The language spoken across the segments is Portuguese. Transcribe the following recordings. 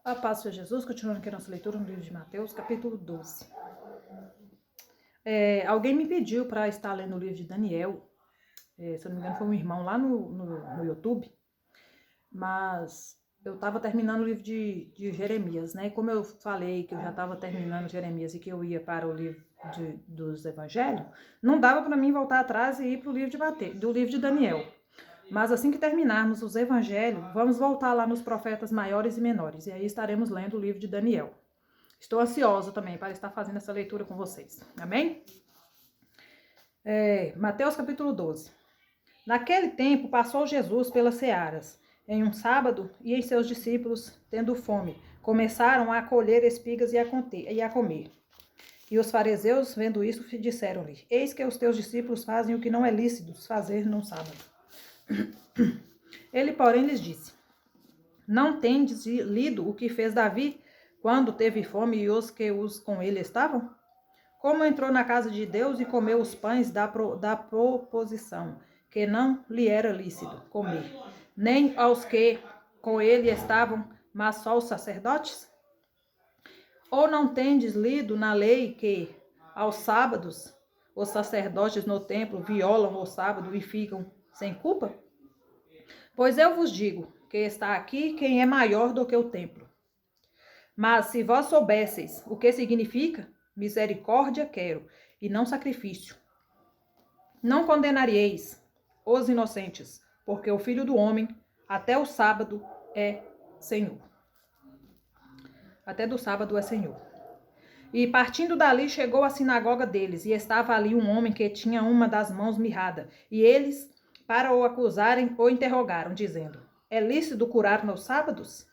A paz de Jesus, continuando aqui a nossa leitura no livro de Mateus, capítulo 12. Alguém me pediu para estar lendo o livro de Daniel, se eu não me engano foi um irmão lá no YouTube, mas eu estava terminando o livro de Jeremias, né? E como eu falei que eu já estava terminando Jeremias e que eu ia para o livro dos Evangelhos, não dava para mim voltar atrás e ir para o livro do livro de Daniel. Mas assim que terminarmos os evangelhos, vamos voltar lá nos profetas maiores e menores. E aí estaremos lendo o livro de Daniel. Estou ansiosa também para estar fazendo essa leitura com vocês. Amém? Mateus capítulo 12. Naquele tempo passou Jesus pelas searas, em um sábado, e em seus discípulos, tendo fome, começaram a colher espigas e a comer. E os fariseus, vendo isso, disseram-lhe: Eis que os teus discípulos fazem o que não é lícito fazer num sábado. Ele, porém, lhes disse: Não tendes lido o que fez Davi quando teve fome e os que com ele estavam? Como entrou na casa de Deus e comeu os pães da proposição, que não lhe era lícito comer, nem aos que com ele estavam, mas só os sacerdotes? Ou não tendes lido na lei que, aos sábados, os sacerdotes no templo violam o sábado e ficam sem culpa? Pois eu vos digo que está aqui quem é maior do que o templo. Mas se vós soubesseis o que significa, misericórdia quero, e não sacrifício. Não condenareis os inocentes, porque o Filho do Homem, até o sábado, é Senhor. Até do sábado é Senhor. E partindo dali, chegou à sinagoga deles, e estava ali um homem que tinha uma das mãos mirrada, e eles, para o acusarem, o interrogaram, dizendo: É lícito curar nos sábados?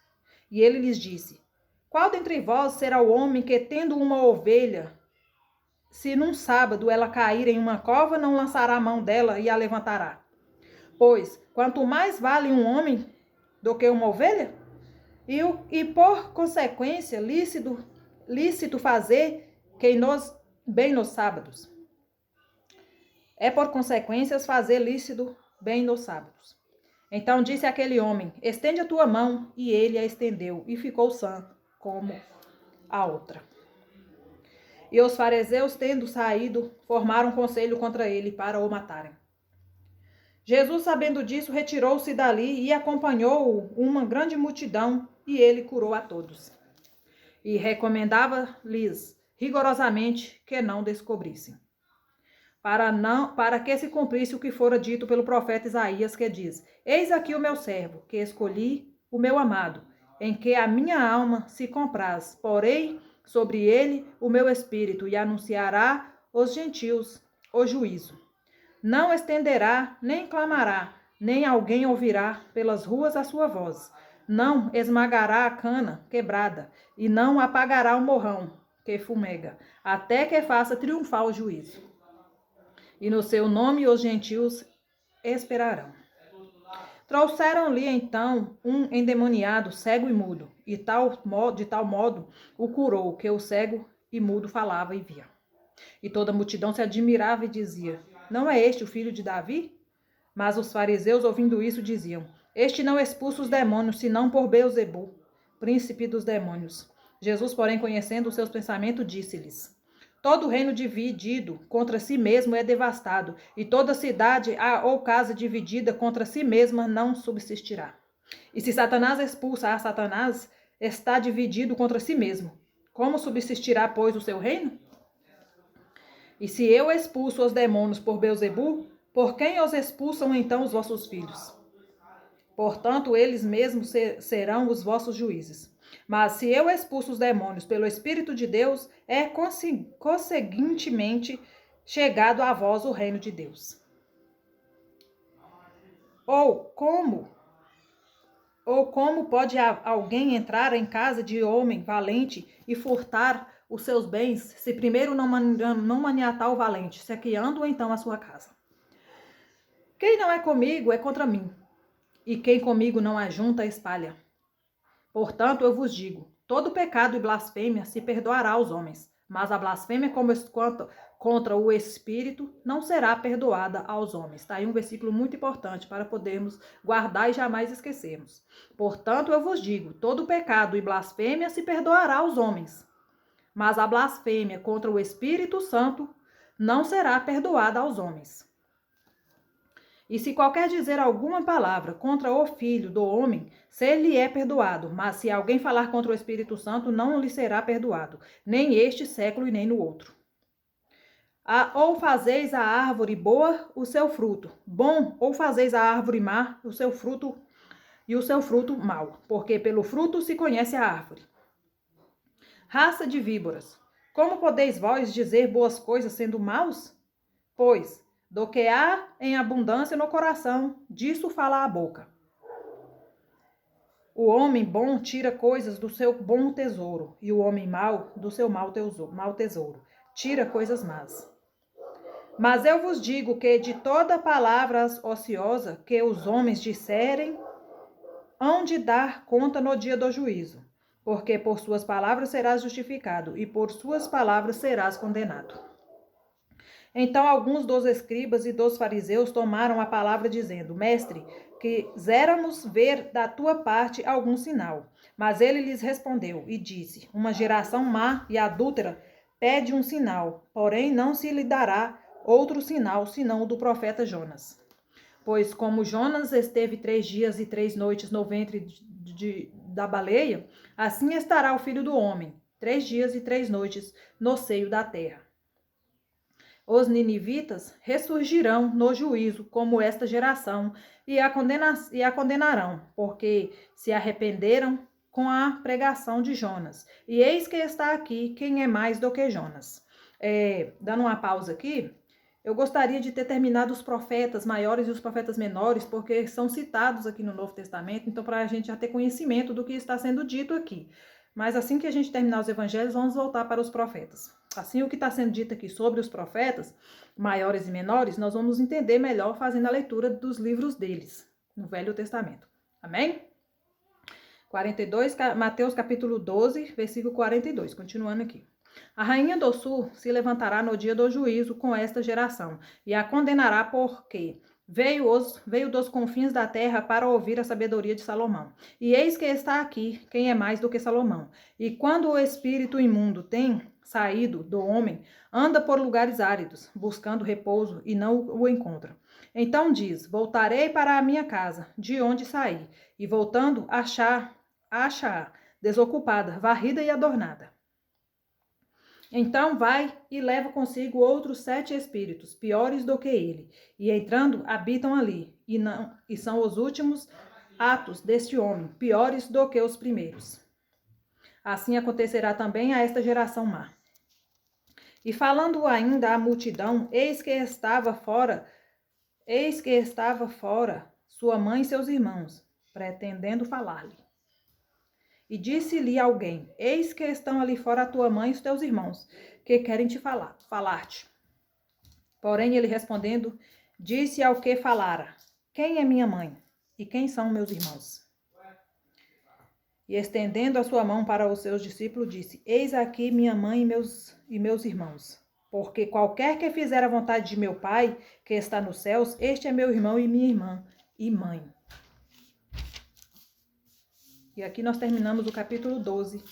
E ele lhes disse: Qual dentre vós será o homem que, tendo uma ovelha, se num sábado ela cair em uma cova, não lançará a mão dela e a levantará? Pois, quanto mais vale um homem do que uma ovelha? E por consequência, lícito fazer bem nos sábados. É por consequências fazer lícito bem nos sábados. Então disse aquele homem: Estende a tua mão. E ele a estendeu, e ficou sã, como a outra. E os fariseus, tendo saído, formaram conselho contra ele para o matarem. Jesus, sabendo disso, retirou-se dali e acompanhou-o uma grande multidão, e ele curou a todos. E recomendava-lhes rigorosamente que não descobrissem, para que se cumprisse o que fora dito pelo profeta Isaías, que diz: Eis aqui o meu servo, que escolhi, o meu amado, em que a minha alma se compraz. Porém, sobre ele o meu espírito, e anunciará aos gentios o juízo. Não estenderá, nem clamará, nem alguém ouvirá pelas ruas a sua voz. Não esmagará a cana quebrada, e não apagará o morrão que fumega, até que faça triunfar o juízo. E no seu nome os gentios esperarão. Trouxeram-lhe então um endemoniado, cego e mudo, e de tal modo o curou, que o cego e mudo falava e via. E toda a multidão se admirava e dizia: Não é este o filho de Davi? Mas os fariseus, ouvindo isso, diziam: Este não expulsa os demônios, senão por Beelzebu, príncipe dos demônios. Jesus, porém, conhecendo os seus pensamentos, disse-lhes: Todo reino dividido contra si mesmo é devastado, e toda cidade ou casa dividida contra si mesma não subsistirá. E se Satanás expulsa a Satanás, está dividido contra si mesmo. Como subsistirá, pois, o seu reino? E se eu expulso os demônios por Beelzebu, por quem os expulsam então os vossos filhos? Portanto, eles mesmos serão os vossos juízes. Mas se eu expulso os demônios pelo Espírito de Deus, é conseguintemente chegado a vós o reino de Deus. Ou como pode alguém entrar em casa de homem valente e furtar os seus bens, se primeiro não maniatar o valente, saqueando então a sua casa? Quem não é comigo é contra mim, e quem comigo não ajunta, espalha. Portanto, eu vos digo, todo pecado e blasfêmia se perdoará aos homens, mas a blasfêmia contra o espírito não será perdoada aos homens. Está aí um versículo muito importante para podermos guardar e jamais esquecermos. Portanto, eu vos digo, todo pecado e blasfêmia se perdoará aos homens, mas a blasfêmia contra o Espírito Santo não será perdoada aos homens. E se qualquer dizer alguma palavra contra o Filho do homem, se lhe é perdoado, mas se alguém falar contra o Espírito Santo, não lhe será perdoado, nem este século e nem no outro. Ou fazeis a árvore boa o seu fruto bom, ou fazeis a árvore má o seu fruto e o seu fruto mau, porque pelo fruto se conhece a árvore. Raça de víboras, como podeis vós dizer boas coisas sendo maus? Pois, do que há em abundância no coração, disso fala a boca. O homem bom tira coisas do seu bom tesouro, e o homem mau do seu mau tesouro tira coisas más. Mas eu vos digo que de toda palavra ociosa que os homens disserem, hão de dar conta no dia do juízo, porque por suas palavras serás justificado, e por suas palavras serás condenado. Então alguns dos escribas e dos fariseus tomaram a palavra, dizendo: Mestre, quiséramos ver da tua parte algum sinal. Mas ele lhes respondeu e disse: Uma geração má e adúltera pede um sinal, porém não se lhe dará outro sinal, senão o do profeta Jonas. Pois como Jonas esteve 3 dias e 3 noites no ventre da baleia, assim estará o Filho do Homem, 3 dias e 3 noites no seio da terra. Os ninivitas ressurgirão no juízo como esta geração e a condenarão, porque se arrependeram com a pregação de Jonas. E eis que está aqui quem é mais do que Jonas. Dando uma pausa aqui, eu gostaria de ter terminado os profetas maiores e os profetas menores, porque são citados aqui no Novo Testamento, então para a gente já ter conhecimento do que está sendo dito aqui. Mas assim que a gente terminar os evangelhos, vamos voltar para os profetas. Assim, o que está sendo dito aqui sobre os profetas, maiores e menores, nós vamos entender melhor fazendo a leitura dos livros deles, no Velho Testamento. Amém? 42, Mateus capítulo 12, versículo 42, continuando aqui. A rainha do sul se levantará no dia do juízo com esta geração, e a condenará porque veio dos confins da terra para ouvir a sabedoria de Salomão. E eis que está aqui quem é mais do que Salomão. E quando o espírito imundo tem saído do homem, anda por lugares áridos, buscando repouso, e não o encontra. Então diz: Voltarei para a minha casa, de onde saí, e voltando, acha-a desocupada, varrida e adornada. Então vai e leva consigo outros 7 espíritos, piores do que ele, e entrando habitam ali, e são os últimos atos deste homem, piores do que os primeiros. Assim acontecerá também a esta geração má. E falando ainda à multidão, eis que estava fora sua mãe e seus irmãos, pretendendo falar-lhe. E disse-lhe alguém: Eis que estão ali fora a tua mãe e os teus irmãos, que querem te falar-te. Porém ele respondendo, disse ao que falara: Quem é minha mãe? E quem são meus irmãos? E estendendo a sua mão para os seus discípulos, disse: Eis aqui minha mãe e meus irmãos. Porque qualquer que fizer a vontade de meu Pai, que está nos céus, este é meu irmão e minha irmã e mãe. E aqui nós terminamos o capítulo 12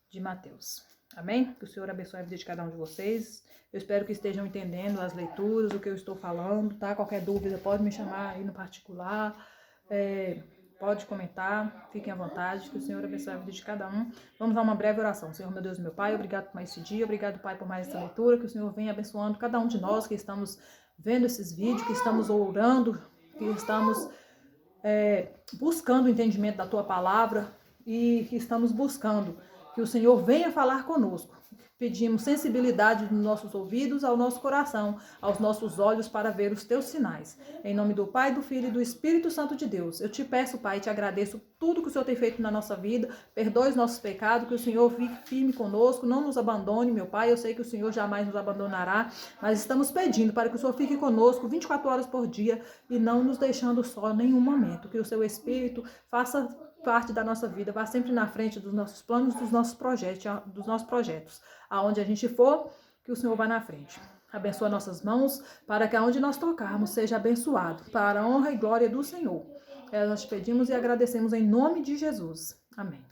de Mateus. Amém? Que o Senhor abençoe a vida de cada um de vocês. Eu espero que estejam entendendo as leituras, o que eu estou falando, tá? Qualquer dúvida pode me chamar aí no particular, pode comentar, fiquem à vontade, que o Senhor abençoe a vida de cada um. Vamos a uma breve oração. Senhor, meu Deus e meu Pai, obrigado por mais esse dia, obrigado, Pai, por mais essa leitura, que o Senhor venha abençoando cada um de nós que estamos vendo esses vídeos, que estamos orando, que estamos buscando o entendimento da Tua Palavra e que estamos buscando que o Senhor venha falar conosco. Pedimos sensibilidade nos nossos ouvidos, ao nosso coração, aos nossos olhos para ver os Teus sinais. Em nome do Pai, do Filho e do Espírito Santo de Deus. Eu te peço, Pai, te agradeço tudo que o Senhor tem feito na nossa vida. Perdoe os nossos pecados, que o Senhor fique firme conosco, não nos abandone, meu Pai. Eu sei que o Senhor jamais nos abandonará, mas estamos pedindo para que o Senhor fique conosco 24 horas por dia e não nos deixando só em nenhum momento. Que o Seu Espírito faça parte da nossa vida, vá sempre na frente dos nossos planos, dos nossos projetos. Aonde a gente for, que o Senhor vá na frente. Abençoa nossas mãos, para que aonde nós tocarmos seja abençoado, para a honra e glória do Senhor. Nós te pedimos e agradecemos em nome de Jesus. Amém.